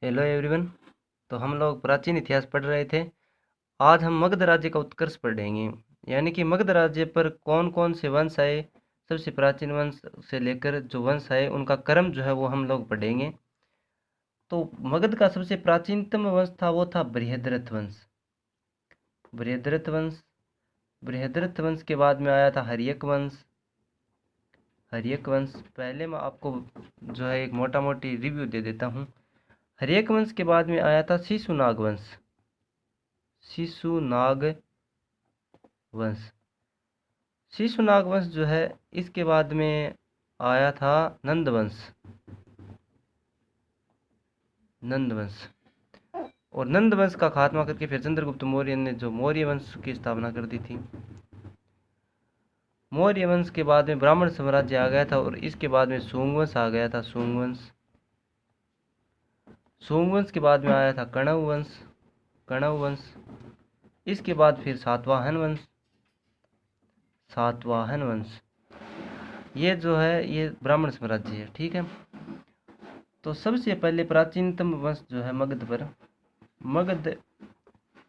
Hello everyone. तो हम लोग प्राचीन इतिहास पढ़ रहे थे। आज हम मगध राज्य का उत्कर्ष पढ़ेंगे, यानी कि मगध राज्य पर कौन कौन से वंश आए। सबसे प्राचीन वंश से लेकर जो वंश आए उनका क्रम जो है वो हम लोग पढ़ेंगे। तो मगध का सबसे प्राचीनतम वंश था, वो था बृहद्रथ वंश। बृहद्रथ वंश बृहद्रथ वंश के बाद में आया था हर्यक वंश। हर्यक वंश पहले मैं आपको जो है एक मोटा मोटी रिव्यू दे देता हूँ। हर्यक वंश के बाद में आया था शिशुनाग वंश। शिशुनाग वंश शिशुनाग वंश जो है, इसके बाद में आया था नंद वंश। नंद वंश और नंद वंश का खात्मा करके फिर चंद्रगुप्त मौर्य ने जो मौर्य वंश की स्थापना कर दी थी। मौर्य वंश के बाद में ब्राह्मण साम्राज्य आ गया था और इसके बाद में शुंग वंश आ गया था। शुंग वंश के बाद में आया था कण्व वंश। कण्व वंश इसके बाद फिर सातवाहन वंश। सातवाहन वंश ये जो है ये ब्राह्मण साम्राज्य है, ठीक है। तो सबसे पहले प्राचीनतम वंश जो है मगध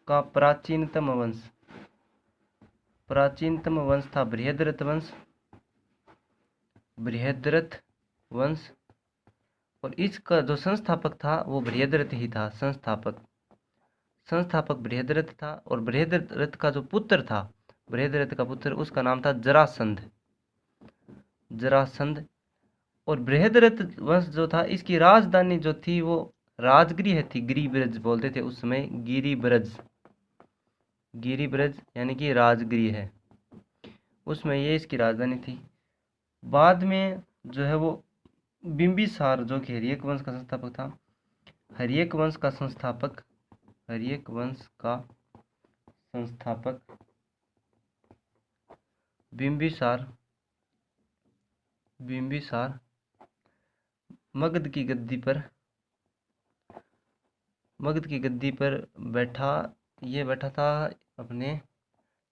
का प्राचीनतम वंश था बृहद्रथ वंश। बृहद्रथ वंश और इसका जो संस्थापक था वो बृहद्रथ ही था। संस्थापक बृहद्रथ था और बृहद्रथ का जो पुत्र था, बृहद्रथ का पुत्र, उसका नाम था जरासंध। और बृहद्रथ वंश जो था, इसकी राजधानी जो थी वो राजगृह थी। गिरिब्रज बोलते थे उस समय। गिरिब्रज यानी कि राजगृह है, उसमें ये इसकी राजधानी थी। बाद में जो है वो बिंबिसार जो कि हर्यक वंश का संस्थापक था। हर्यक वंश का संस्थापक बिंबिसार मगध की गद्दी पर बैठा था अपने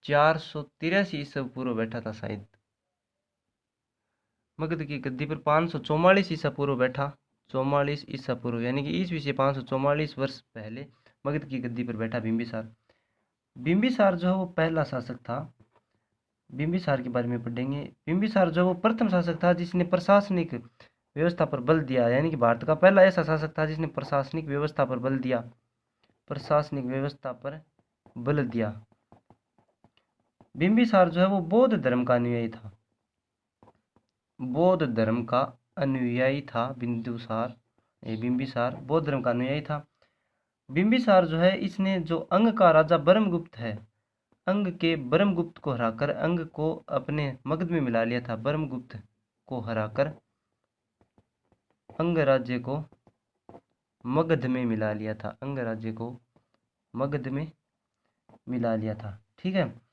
483 ईसा पूर्व बैठा था शायद। मगध की गद्दी पर 544 ईसा पूर्व बैठा। 44 ईसा पूर्व यानी कि ईस्वी से 544 वर्ष पहले मगध की गद्दी पर बैठा बिंबिसार जो है वो पहला शासक था। बिंबिसार के बारे में पढ़ेंगे। बिंबिसार जो वो प्रथम शासक था जिसने प्रशासनिक व्यवस्था पर बल दिया, यानी कि भारत का पहला ऐसा शासक था जिसने प्रशासनिक व्यवस्था पर बल दिया। बिंबिसार जो है वो बौद्ध धर्म का अनुयायी था। बिंबिसार बौद्ध धर्म का अनुयायी था। बिंबिसार जो है, इसने जो अंग का राजा ब्रह्मगुप्त है, अंग के ब्रह्मगुप्त को हराकर अंग को अपने मगध में मिला लिया था। ब्रह्मगुप्त को हराकर अंग राज्य को मगध में मिला लिया था, ठीक है।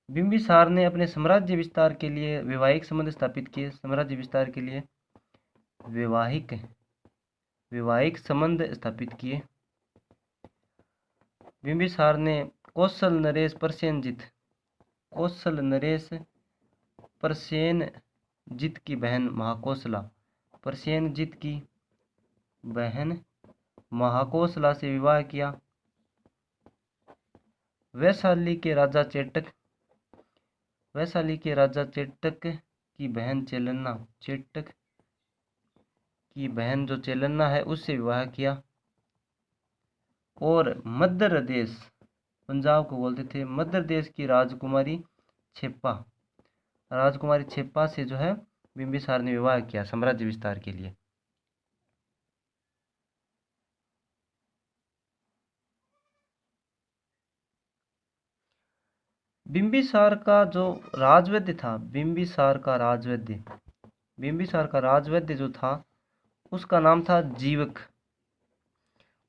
बिंबिसार ने अपने साम्राज्य विस्तार के लिए वैवाहिक संबंध स्थापित किए। वैवाहिक संबंध स्थापित किए। बिंबिसार ने कौशल नरेश प्रसेनजित की बहन महाकोशला से विवाह किया। वैशाली के राजा चेटक की बहन जो चेलन्ना है उससे विवाह किया। और मध्य देश, पंजाब को बोलते थे, मध्य देश की राजकुमारी छेप्पा से जो है बिंबिसार ने विवाह किया साम्राज्य विस्तार के लिए। बिंबिसार का जो राजवैद्य था, बिंबिसार का राजवैद्य जो था उसका नाम था जीवक।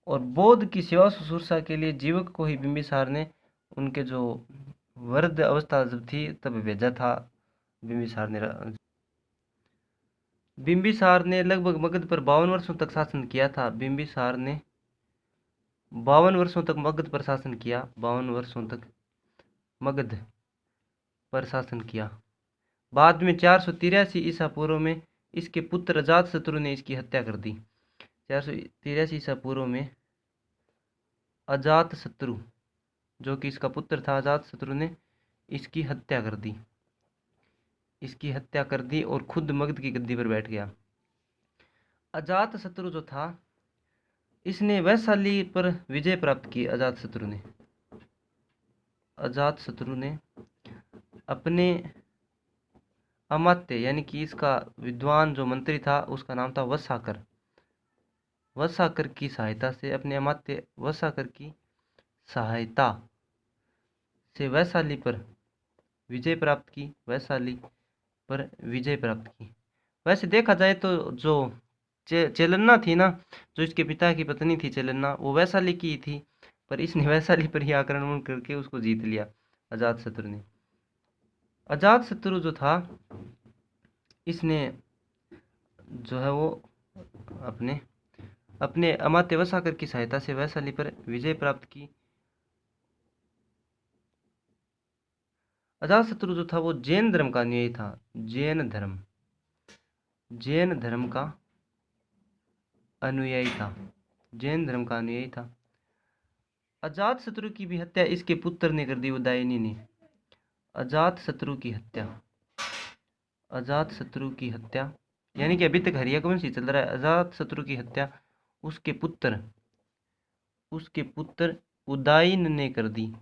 और बौद्ध की सेवा शुश्रूषा के लिए जीवक को ही बिंबिसार ने उनके जो वृद्ध अवस्था जब थी तब भेजा था। बिंबिसार ने लगभग मगध पर 52 वर्षों तक शासन किया था। बिंबिसार ने 52 वर्षों तक मगध पर शासन किया। 52 वर्षों तक मगध पर शासन किया। बाद में 483 ईसा पूर्व में इसके पुत्र अजातशत्रु ने इसकी हत्या कर दी। 483 ईसा पूर्व में अजात शत्रु, जो कि इसका पुत्र था, अजात शत्रु ने इसकी हत्या कर दी। इसकी हत्या कर दी और खुद मगध की गद्दी पर बैठ गया। अजात शत्रु जो था, इसने वैशाली पर विजय प्राप्त की। अजात शत्रु ने अपने अमात्य, यानी कि इसका विद्वान जो मंत्री था उसका नाम था वसाकर। वसाकर की सहायता से, अपने अमात्य वसाकर की सहायता से वैशाली पर विजय प्राप्त की। वैशाली पर विजय प्राप्त की। वैसे देखा जाए तो जो चेलन्ना थी ना, जो इसके पिता की पत्नी थी चेलन्ना, वो वैशाली की थी, पर इसने वैशाली पर ही आक्रमण करके उसको जीत लिया अजात शत्रु ने। अजात शत्रु जो था, इसने जो है वो अपने अमात्य वसाकर की सहायता से वैशाली पर विजय प्राप्त की। अजात शत्रु जो था वो जैन धर्म का अनुयायी था। जैन धर्म का अनुयायी था। जैन धर्म का अनुयायी था। अजात शत्रु की भी हत्या इसके पुत्र ने कर दी, उदयनी ने। अजात शत्रु की हत्या, यानी कि अभी तक हर्यकवंश ही चल रहा है। अजात शत्रु की हत्या उसके पुत्र उदयन ने कर दी।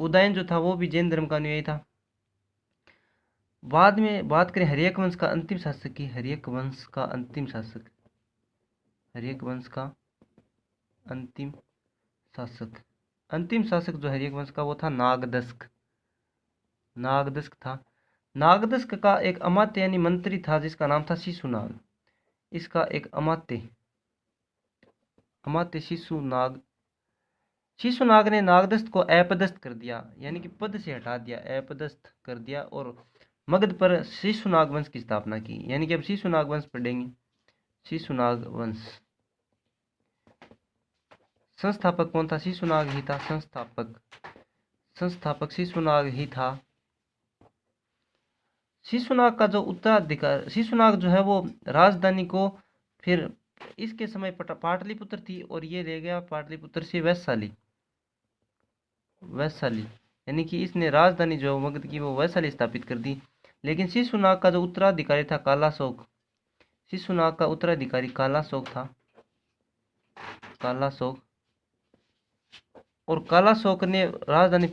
उदयन जो था वो भी जैन धर्म का अनुयायी था। बाद में बात करें हर्यकवंश का अंतिम शासक की। हर्यकवंश का अंतिम शासक जो हर्यकवंश का, वो था नागदस्क था। नागदस्क का एक अमात्य यानी मंत्री था जिसका नाम था शिशुनाग। इसका एक अमात्य शिशुनाग ने नागदस्त को अपदस्थ कर दिया, यानी कि पद से हटा दिया, अपदस्थ कर दिया, और मगध पर शिशुनाग वंश की स्थापना की। यानी कि अब शिशुनाग वंश पढ़ेंगे। शिशुनाग वंश संस्थापक कौन था? शिशुनाग ही था। संस्थापक शिशुनाग ही था। शिशुनाग का जो उत्तराधिकार, शिशुनाग जो है वो राजधानी को, फिर इसके समय पाटलिपुत्र थी और ये ले गया पाटलिपुत्र से वैशाली, यानी कि इसने राजधानी जो मगध की वो वैशाली स्थापित कर दी। लेकिन शिशुनाग का जो उत्तराधिकारी था कालाशोक, शिशुनाग का उत्तराधिकारी कालाशोक था। और कालाशोक ने राजधानी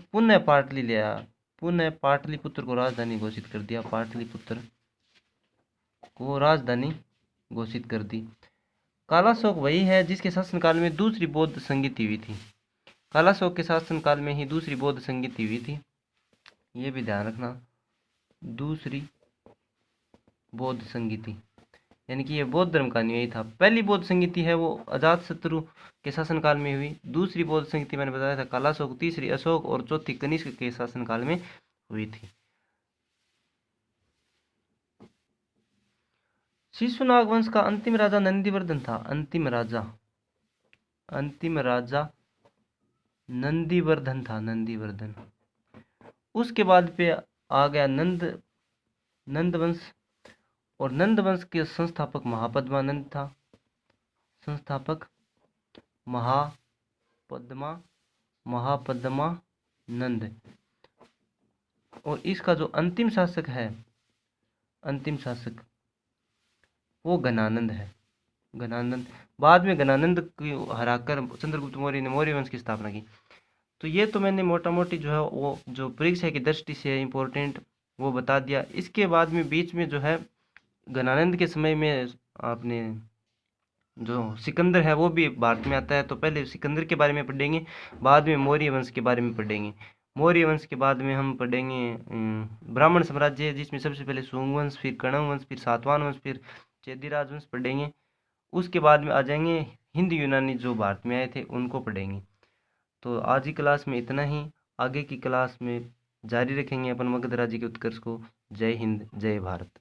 पुनः पाटलिपुत्र को राजधानी घोषित कर दिया। पाटलिपुत्र को राजधानी घोषित कर दी। कालाशोक वही है जिसके शासनकाल में दूसरी बौद्ध संगीति हुई थी। कालाशोक के शासनकाल में ही दूसरी बौद्ध संगीति हुई थी, ये भी ध्यान रखना। दूसरी बौद्ध संगीति, यानी कि ये बौद्ध धर्म का अनुयायी था। पहली बौद्ध संगीति है वो अजात शत्रु के शासनकाल में हुई। दूसरी बौद्ध संगीति मैंने बताया था कालाशोक, तीसरी अशोक और चौथी कनिष्क के शासनकाल में हुई थी। शिशुनाग वंश का अंतिम राजा नंदीवर्धन था। अंतिम राजा नंदीवर्धन था। उसके बाद पे आ गया नंद वंश, और नंद वंश के संस्थापक महापद्मानंद था। महापद्मानंद। और इसका जो अंतिम शासक वो घनानंद है। बाद में घनानंद को हराकर चंद्रगुप्त मौर्य ने मौर्य वंश की स्थापना की। तो ये तो मैंने मोटा मोटी जो है वो जो परीक्षा की दृष्टि से इम्पोर्टेंट वो बता दिया। इसके बाद में बीच में जो है घनानंद के समय में आपने जो सिकंदर है वो भी भारत में आता है। तो पहले सिकंदर के बारे में पढ़ेंगे, बाद में मौर्य वंश के बारे में पढ़ेंगे। मौर्य वंश के बाद में हम पढ़ेंगे ब्राह्मण साम्राज्य, जिसमें सबसे पहले सुंग वंश, फिर कण्व वंश, फिर सातवाहन वंश, फिर चेदी राजवंश पढ़ेंगे। उसके बाद में आ जाएंगे हिंद यूनानी जो भारत में आए थे उनको पढ़ेंगे। तो आज की क्लास में इतना ही। आगे की क्लास में जारी रखेंगे अपन मगध राज्य के उत्कर्ष को। जय हिंद, जय भारत।